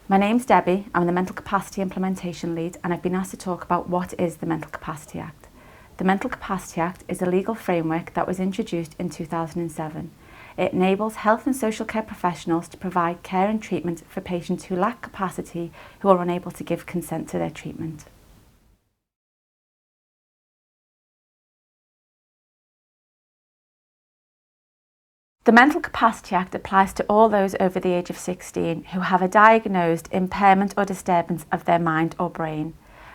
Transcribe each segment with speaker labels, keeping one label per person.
Speaker 1: My name's Debbie, I'm the Mental Capacity Implementation Lead, and I've been asked to talk about what is the Mental Capacity Act. The Mental Capacity Act is a legal framework that was introduced in 2007. It enables health and social care professionals to provide care and treatment for patients who lack capacity who are unable to give consent to their treatment. The Mental Capacity Act applies to all those over the age of 16 who have a diagnosed impairment or disturbance of their mind or brain.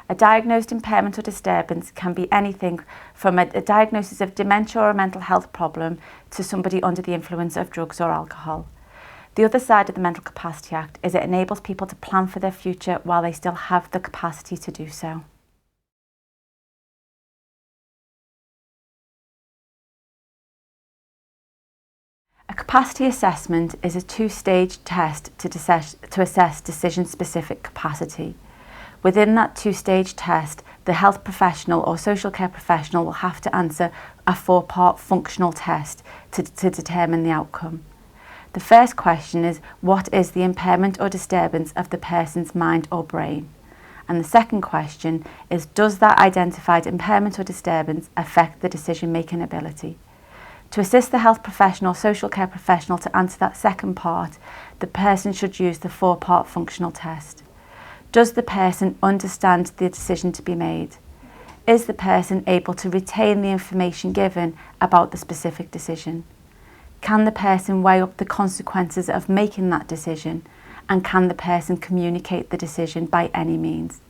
Speaker 1: A diagnosed impairment or disturbance can be anything from a diagnosis of dementia or a mental health problem to somebody under the influence of drugs or alcohol. The other side of the Mental Capacity Act is it enables people to plan for their future while they still have the capacity to do so. A capacity assessment is a two-stage test to assess decision-specific capacity. Within that two-stage test, the health professional or social care professional will have to answer a four-part functional test to determine the outcome. The first question is, what is the impairment or disturbance of the person's mind or brain? And the second question is, does that identified impairment or disturbance affect the decision-making ability? To assist the health professional or social care professional to answer that second part, the person should use the four-part functional test. Does the person understand the decision to be made? Is the person able to retain the information given about the specific decision? Can the person weigh up the consequences of making that decision? And can the person communicate the decision by any means?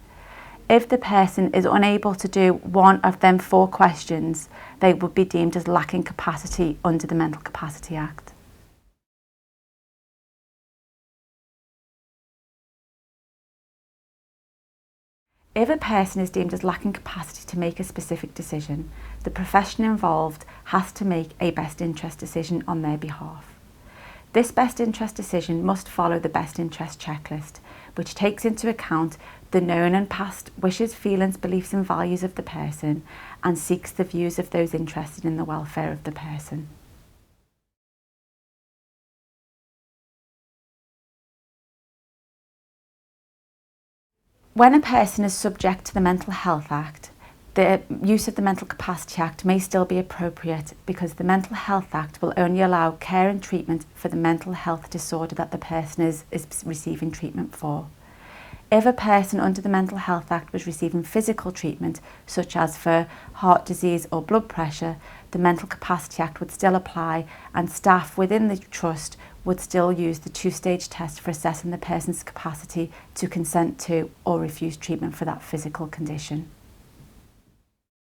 Speaker 1: If the person is unable to do one of them four questions, they would be deemed as lacking capacity under the Mental Capacity Act. If a person is deemed as lacking capacity to make a specific decision, the profession involved has to make a best interest decision on their behalf. This best interest decision must follow the best interest checklist, which takes into account the known and past wishes, feelings, beliefs and values of the person and seeks the views of those interested in the welfare of the person. When a person is subject to the Mental Health Act, the use of the Mental Capacity Act may still be appropriate because the Mental Health Act will only allow care and treatment for the mental health disorder that the person is receiving treatment for. If a person under the Mental Health Act was receiving physical treatment, such as for heart disease or blood pressure, the Mental Capacity Act would still apply and staff within the trust would still use the two-stage test for assessing the person's capacity to consent to or refuse treatment for that physical condition.